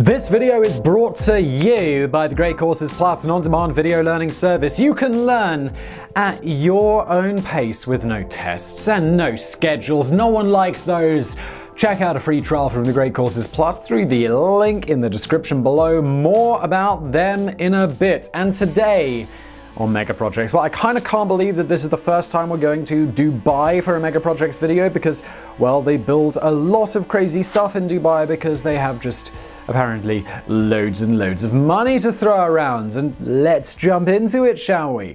This video is brought to you by the Great Courses Plus, an on-demand video learning service. You can learn at your own pace with no tests and no schedules. No one likes those. Check out a free trial from the Great Courses Plus through the link in the description below. More about them in a bit. And today on Mega Projects, well, I kind of can't believe that this is the first time we're going to Dubai for a Mega Projects video because, well, they build a lot of crazy stuff in Dubai because they have just apparently loads and loads of money to throw around. And let's jump into it, shall we?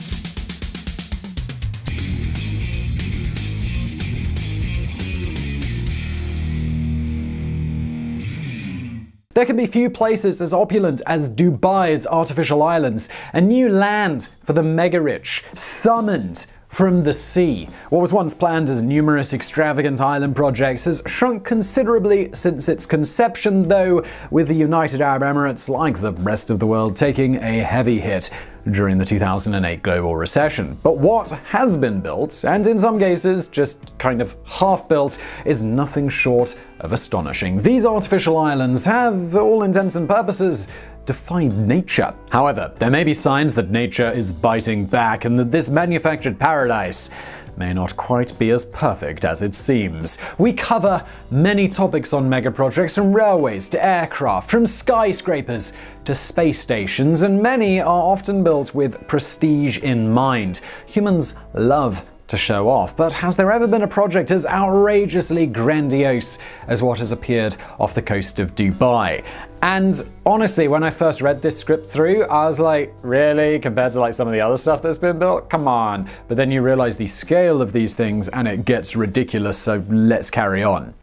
There can be few places as opulent as Dubai's artificial islands, a new land for the mega-rich, summoned from the sea. What was once planned as numerous extravagant island projects has shrunk considerably since its conception, though with the United Arab Emirates, like the rest of the world, taking a heavy hit during the 2008 global recession. But what has been built, and in some cases just kind of half-built, is nothing short of astonishing. These artificial islands have, for all intents and purposes, defied nature. However, there may be signs that nature is biting back and that this manufactured paradise may not quite be as perfect as it seems. We cover many topics on mega projects, from railways to aircraft, from skyscrapers to space stations, and many are often built with prestige in mind. Humans love to show off, but has there ever been a project as outrageously grandiose as what has appeared off the coast of Dubai? And honestly, when I first read this script through, I was like, really? Compared to like some of the other stuff that's been built? Come on. But then you realize the scale of these things and it gets ridiculous, so let's carry on.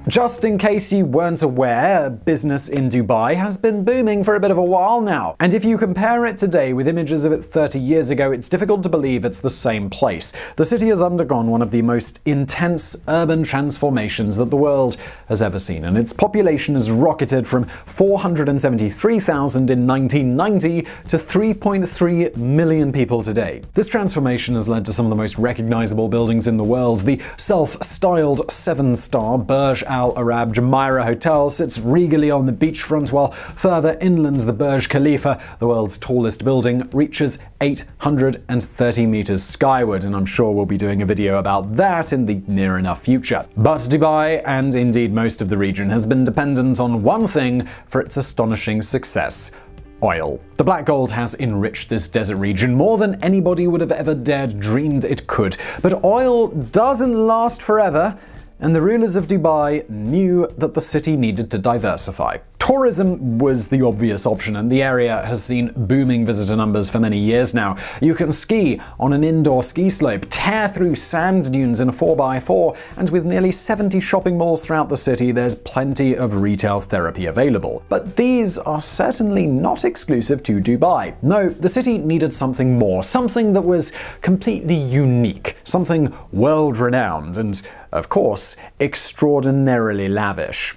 Just in case you weren't aware, business in Dubai has been booming for a bit of a while now. And if you compare it today with images of it 30 years ago, it's difficult to believe it's the same place. The city has undergone one of the most intense urban transformations that the world has ever seen, and its population has rocketed from 473,000 in 1990 to 3.3 million people today. This transformation has led to some of the most recognizable buildings in the world. The self-styled 7-star BURJ JUMEIRAH hotel sits regally on the beachfront, while further inland the BURJ KHALIFA, the world's tallest building, reaches 830 meters skyward, and I'm sure we'll be doing a video about that in the near enough future. But Dubai, and indeed most of the region, has been dependent on one thing for its astonishing success: oil. The black gold has enriched this desert region more than anybody would have ever dared dreamed it could. But oil doesn't last forever, and the rulers of Dubai knew that the city needed to diversify. Tourism was the obvious option, and the area has seen booming visitor numbers for many years now. You can ski on an indoor ski slope, tear through sand dunes in a 4x4, and with nearly 70 shopping malls throughout the city, there's plenty of retail therapy available. But these are certainly not exclusive to Dubai. No, the city needed something more, something that was completely unique, something world-renowned, and, of course, extraordinarily lavish.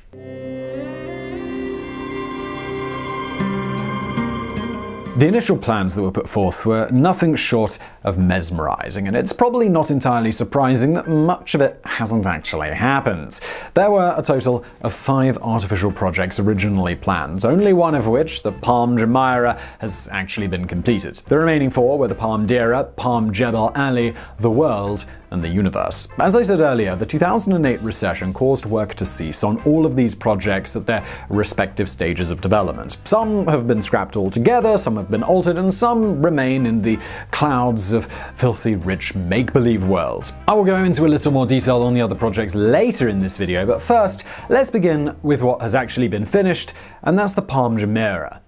The initial plans that were put forth were nothing short of mesmerizing, and it's probably not entirely surprising that much of it hasn't actually happened. There were a total of 5 artificial projects originally planned, only one of which, the Palm JUMEIRAH, has actually been completed. The remaining 4 were the Palm DEIRA, Palm JEBEL, the World, and the Universe. As I said earlier, the 2008 recession caused work to cease on all of these projects at their respective stages of development. Some have been scrapped altogether, some have been altered, and some remain in the clouds of filthy rich make-believe world. I will go into a little more detail on the other projects later in this video, but first, let's begin with what has actually been finished, and that's the Palm JUMEIRAH.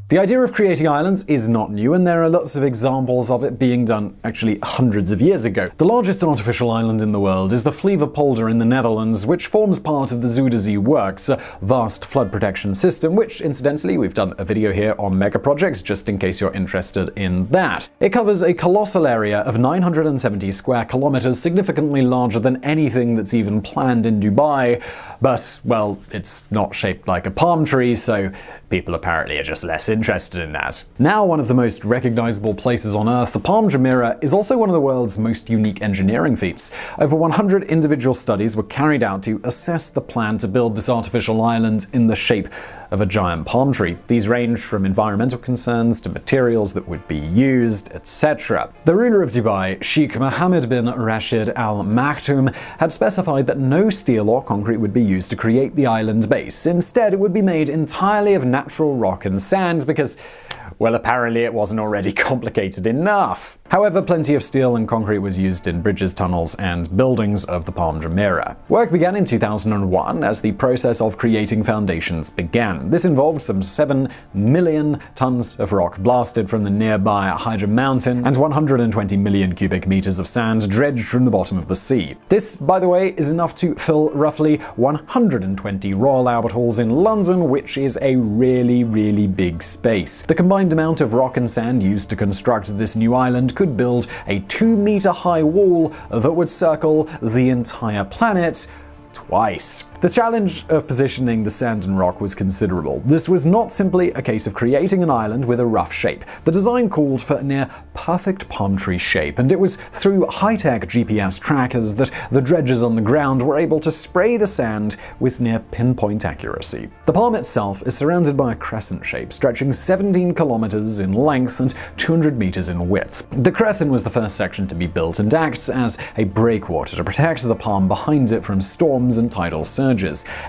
The idea of creating islands is not new, and there are lots of examples of it being done actually hundreds of years ago. The largest artificial island in the world is the FLEVOPOLDER in the Netherlands, which forms part of the ZUIDERZEE works, a vast flood protection system, which incidentally we've done a video here on mega projects just in case you're interested in that. It covers a colossal area of 970 square kilometers, significantly larger than anything that's even planned in Dubai, but, well, it's not shaped like a palm tree, so people apparently are just less interested in that. Now one of the most recognizable places on Earth, the Palm Jumeirah is also one of the world's most unique engineering feats. Over 100 individual studies were carried out to assess the plan to build this artificial island in the shape of a giant palm tree. These range from environmental concerns to materials that would be used, etc. The ruler of Dubai, Sheikh Mohammed bin Rashid Al Maktoum, had specified that no steel or concrete would be used to create the island base. Instead, it would be made entirely of natural rock and sand because, well, apparently it wasn't already complicated enough. However, plenty of steel and concrete was used in bridges, tunnels, and buildings of the Palm Jumeirah. Work began in 2001 as the process of creating foundations began. This involved some 7 million tons of rock blasted from the nearby HAJAR mountain and 120 million cubic meters of sand dredged from the bottom of the sea. This, by the way, is enough to fill roughly 120 Royal Albert Halls in London, which is a really big space. The combined amount of rock and sand used to construct this new island could build a 2-meter high wall that would circle the entire planet twice. The challenge of positioning the sand and rock was considerable. This was not simply a case of creating an island with a rough shape. The design called for a near-perfect palm tree shape, and it was through high-tech GPS trackers that the dredgers on the ground were able to spray the sand with near-pinpoint accuracy. The palm itself is surrounded by a crescent shape stretching 17 kilometers in length and 200 meters in width. The crescent was the first section to be built and acts as a breakwater to protect the palm behind it from storms and tidal surges.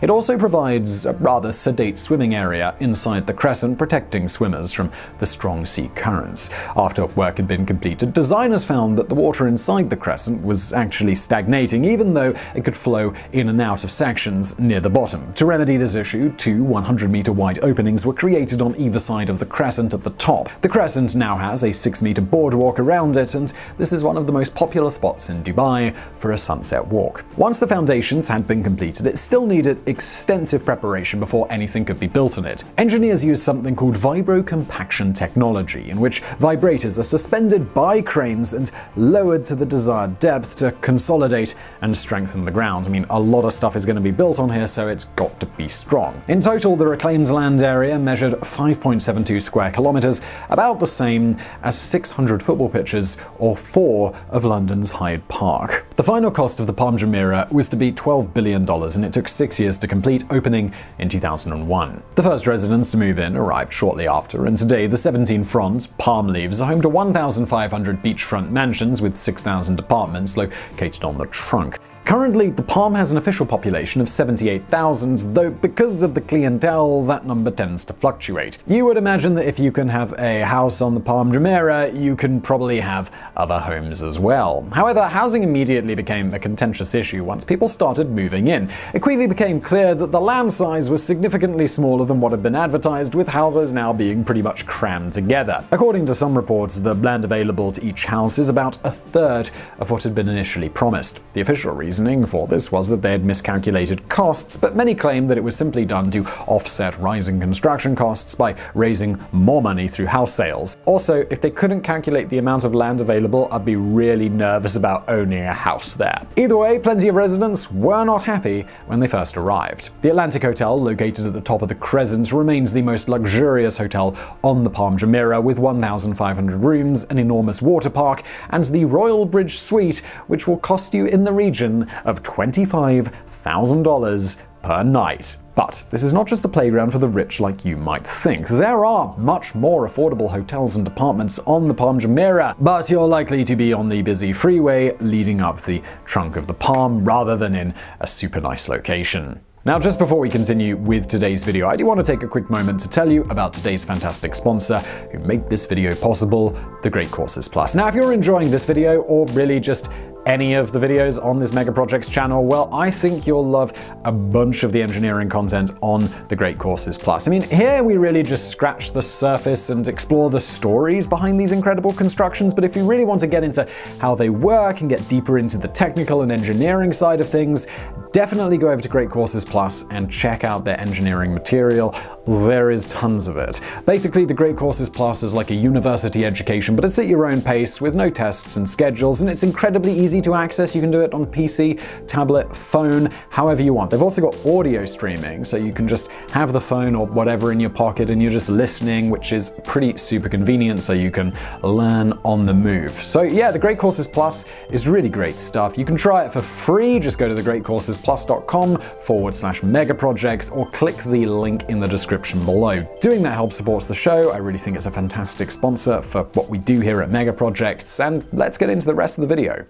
It also provides a rather sedate swimming area inside the crescent, protecting swimmers from the strong sea currents. After work had been completed, designers found that the water inside the crescent was actually stagnating, even though it could flow in and out of sections near the bottom. To remedy this issue, 2 100-meter wide openings were created on either side of the crescent at the top. The crescent now has a 6-meter boardwalk around it, and this is one of the most popular spots in Dubai for a sunset walk. Once the foundations had been completed, it still needed extensive preparation before anything could be built on it. Engineers used something called vibrocompaction technology, in which vibrators are suspended by cranes and lowered to the desired depth to consolidate and strengthen the ground. I mean, a lot of stuff is going to be built on here, so it's got to be strong. In total, the reclaimed land area measured 5.72 square kilometers, about the same as 600 football pitches or 4 of London's Hyde Park. The final cost of the Palm Jumeirah was to be $12 billion, and it took 6 years to complete, opening in 2001. The first residents to move in arrived shortly after, and today the 17-front palm leaves are home to 1,500 beachfront mansions with 6,000 apartments located on the trunk. Currently, the Palm has an official population of 78,000, though because of the clientele, that number tends to fluctuate. You would imagine that if you can have a house on the Palm Jumeirah, you can probably have other homes as well. However, housing immediately became a contentious issue once people started moving in. It quickly became clear that the land size was significantly smaller than what had been advertised, with houses now being pretty much crammed together. According to some reports, the land available to each house is about a third of what had been initially promised. The official reasoning for this was that they had miscalculated costs, but many claim that it was simply done to offset rising construction costs by raising more money through house sales. Also, if they couldn't calculate the amount of land available, I'd be really nervous about owning a house there. Either way, plenty of residents were not happy when they first arrived. The Atlantic Hotel, located at the top of the crescent, remains the most luxurious hotel on the Palm Jumeirah, with 1,500 rooms, an enormous water park, and the Royal Bridge Suite, which will cost you in the region of $25,000 per night. But this is not just a playground for the rich like you might think. There are much more affordable hotels and apartments on the Palm Jumeirah, but you're likely to be on the busy freeway leading up the trunk of the palm rather than in a super nice location. Now, just before we continue with today's video, I do want to take a quick moment to tell you about today's fantastic sponsor who make this video possible, The Great Courses Plus. Now, if you're enjoying this video, or really just any of the videos on this Mega Projects channel, well, I think you'll love a bunch of the engineering content on The Great Courses Plus. I mean, here we really just scratch the surface and explore the stories behind these incredible constructions, but if you really want to get into how they work and get deeper into the technical and engineering side of things, Definitely go over to Great Courses Plus and check out their engineering material. There is tons of it. Basically, the Great Courses Plus is like a university education, but it's at your own pace with no tests and schedules, and it's incredibly easy to access. You can do it on PC, tablet, phone, however you want. They've also got audio streaming, so you can just have the phone or whatever in your pocket and you're just listening, which is pretty super convenient, so you can learn on the move. So yeah, the Great Courses Plus is really great stuff. You can try it for free. Just go to thegreatcoursesplus.com/megaprojects or click the link in the description below. Doing that helps support the show. I really think it's a fantastic sponsor for what we do here at Mega Projects, and let's get into the rest of the video.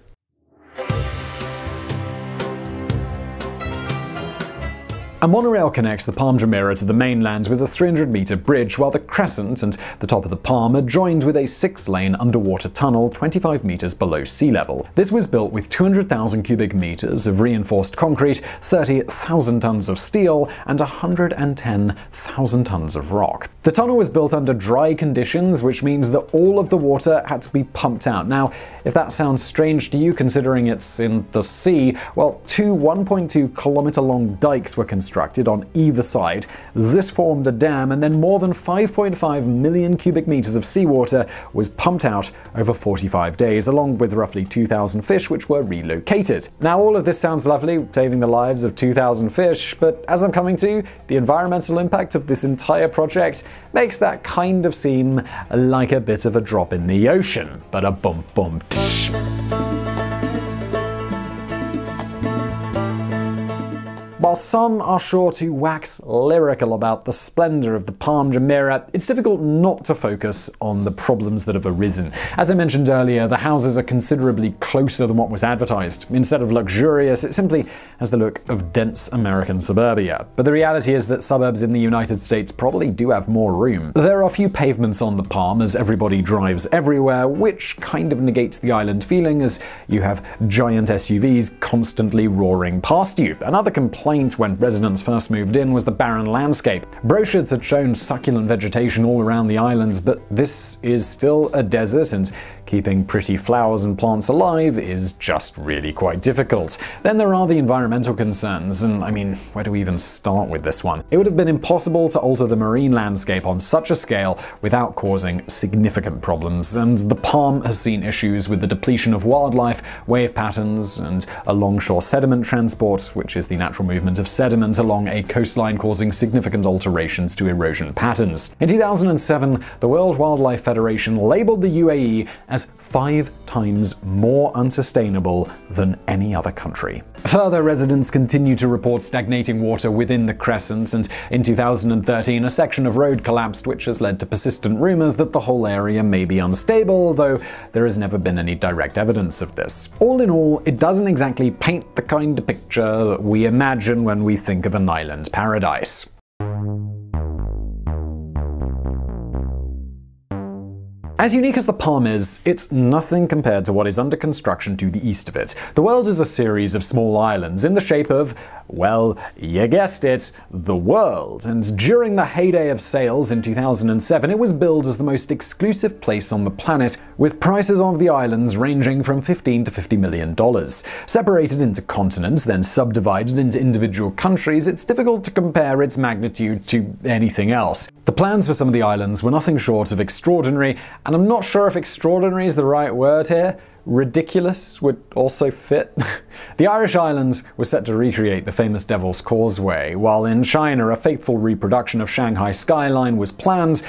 A monorail connects the Palm Jumeirah to the mainland with a 300-meter bridge, while the crescent and the top of the palm are joined with a 6-lane underwater tunnel 25 meters below sea level. This was built with 200,000 cubic meters of reinforced concrete, 30,000 tons of steel, and 110,000 tons of rock. The tunnel was built under dry conditions, which means that all of the water had to be pumped out. Now, if that sounds strange to you considering it's in the sea, well, two 1.2-kilometer-long dikes were constructed on either side. This formed a dam, and then more than 5.5 million cubic meters of seawater was pumped out over 45 days, along with roughly 2,000 fish which were relocated. Now, all of this sounds lovely, saving the lives of 2,000 fish, but as I'm coming to, the environmental impact of this entire project makes that kind of seem like a bit of a drop in the ocean. But a bum bum tsh. While some are sure to wax lyrical about the splendor of the Palm Jumeirah, it's difficult not to focus on the problems that have arisen. As I mentioned earlier, the houses are considerably closer than what was advertised. Instead of luxurious, it simply has the look of dense American suburbia. But the reality is that suburbs in the United States probably do have more room. There are few pavements on the Palm, as everybody drives everywhere, which kind of negates the island feeling, as you have giant SUVs constantly roaring past you. Another complaint when residents first moved in was the barren landscape. Brochures had shown succulent vegetation all around the islands, but this is still a desert, and keeping pretty flowers and plants alive is just really quite difficult. Then there are the environmental concerns, and I mean, where do we even start with this one? It would have been impossible to alter the marine landscape on such a scale without causing significant problems, and the Palm has seen issues with the depletion of wildlife, wave patterns, and alongshore sediment transport, which is the natural movement of sediment along a coastline, causing significant alterations to erosion patterns. In 2007, the World Wildlife Federation labeled the UAE as 5 times more unsustainable than any other country. Further, residents continue to report stagnating water within the crescent, and in 2013 a section of road collapsed, which has led to persistent rumors that the whole area may be unstable, though there has never been any direct evidence of this. All in all, it doesn't exactly paint the kind of picture that we imagine when we think of an island paradise. As unique as the Palm is, it's nothing compared to what is under construction to the east of it. The world is a series of small islands in the shape of, well, you guessed it, the world. And during the heyday of sales in 2007, it was billed as the most exclusive place on the planet, with prices of the islands ranging from $15 to $50 million. Separated into continents, then subdivided into individual countries, it's difficult to compare its magnitude to anything else. The plans for some of the islands were nothing short of extraordinary, and I'm not sure if extraordinary is the right word here. Ridiculous would also fit. The Irish Islands were set to recreate the famous Devil's Causeway, while in China a faithful reproduction of Shanghai skyline was planned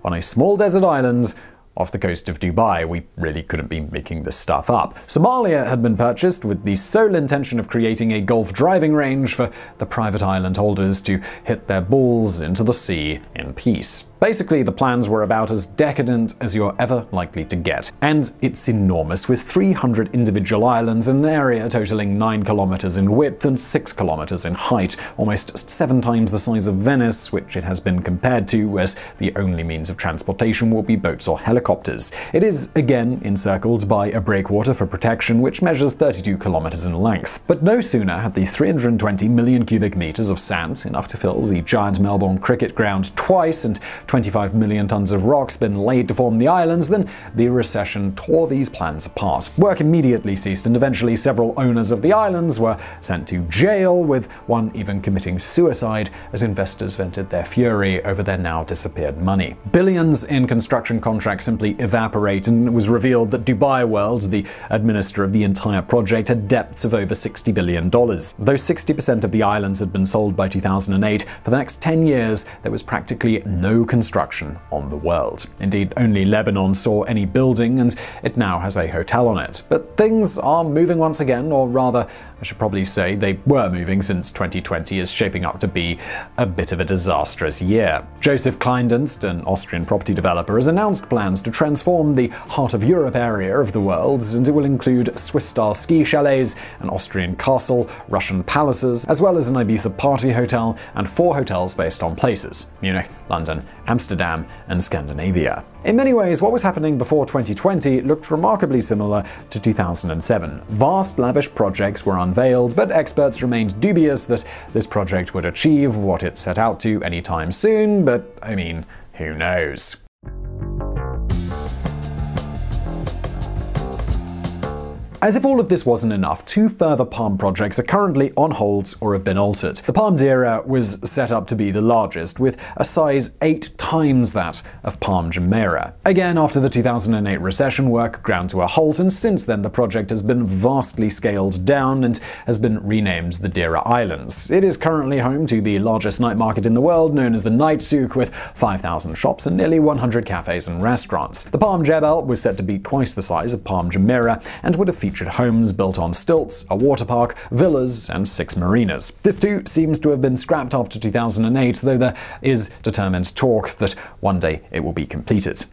on a small desert island off the coast of Dubai. We really couldn't be making this stuff up. Somalia had been purchased with the sole intention of creating a golf driving range for the private island holders to hit their balls into the sea in peace. Basically, the plans were about as decadent as you're ever likely to get. And it's enormous, with 300 individual islands in an area totaling 9 kilometers in width and 6 kilometers in height, almost 7 times the size of Venice, which it has been compared to, as the only means of transportation will be boats or helicopters. helicopters. It is again encircled by a breakwater for protection, which measures 32 kilometers in length. But no sooner had the 320 million cubic meters of sand, enough to fill the giant Melbourne cricket ground twice, and 25 million tons of rocks been laid to form the islands, than the recession tore these plans apart. Work immediately ceased, and eventually several owners of the islands were sent to jail, with one even committing suicide as investors vented their fury over their now disappeared money. Billions in construction contracts simply evaporate, and it was revealed that Dubai World, the administrator of the entire project, had debts of over $60 billion. Though 60% of the islands had been sold by 2008, for the next 10 years there was practically no construction on the world. Indeed, only Lebanon saw any building, and it now has a hotel on it. But things are moving once again, or rather, I should probably say they were moving, since 2020 is shaping up to be a bit of a disastrous year. Joseph Kleindienst, an Austrian property developer, has announced plans to transform the Heart of Europe area of the world, and it will include Swiss-style ski chalets, an Austrian castle, Russian palaces, as well as an Ibiza party hotel, and 4 hotels based on places: Munich, London, Amsterdam, and Scandinavia. In many ways, what was happening before 2020 looked remarkably similar to 2007. Vast, lavish projects were unveiled, but experts remained dubious that this project would achieve what it set out to anytime soon, but I mean, who knows? As if all of this wasn't enough, 2 further palm projects are currently on hold or have been altered. The Palm DEIRA was set up to be the largest, with a size 8 times that of Palm JUMEIRAH. Again, after the 2008 recession, work ground to a halt, and since then the project has been vastly scaled down and has been renamed the DEIRA Islands. It is currently home to the largest night market in the world, known as the Night SOUK, with 5,000 shops and nearly 100 cafes and restaurants. The Palm JEBEL was set to be twice the size of Palm JUMEIRAH and would have featured homes built on stilts, a water park, villas, and 6 marinas. This too seems to have been scrapped after 2008, though there is determined talk that one day it will be completed.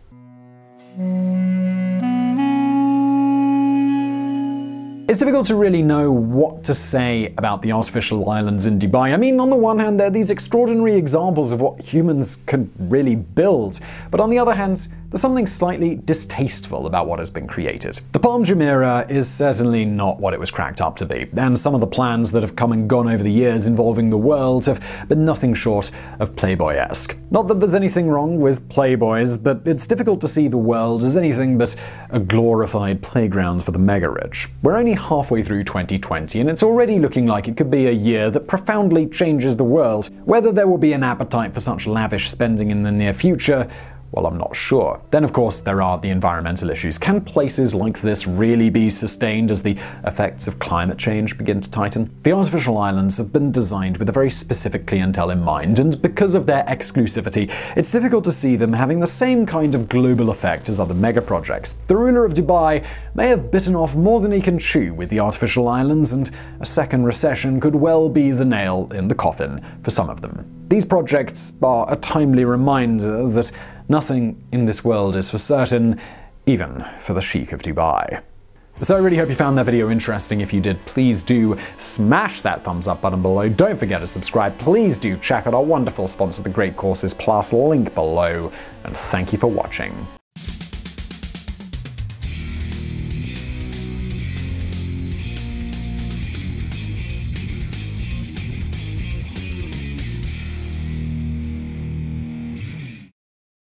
It's difficult to really know what to say about the artificial islands in Dubai. I mean, on the one hand, they're these extraordinary examples of what humans could really build, but on the other hand, there's something slightly distasteful about what has been created. The Palm JUMEIRAH is certainly not what it was cracked up to be, and some of the plans that have come and gone over the years involving the world have been nothing short of Playboy-esque. Not that there's anything wrong with Playboys, but it's difficult to see the world as anything but a glorified playground for the mega-rich. We're only halfway through 2020, and it's already looking like it could be a year that profoundly changes the world. Whether there will be an appetite for such lavish spending in the near future, well, I'm not sure. Then, of course, there are the environmental issues. Can places like this really be sustained as the effects of climate change begin to tighten? The artificial islands have been designed with a very specific clientele in mind, and because of their exclusivity, it's difficult to see them having the same kind of global effect as other mega projects. The ruler of Dubai may have bitten off more than he can chew with the artificial islands, and a second recession could well be the nail in the coffin for some of them. These projects are a timely reminder that nothing in this world is for certain, even for the Sheikh of Dubai. So I really hope you found that video interesting. If you did, please do smash that thumbs up button below. Don't forget to subscribe. Please do check out our wonderful sponsor, The Great Courses Plus, link below. And thank you for watching.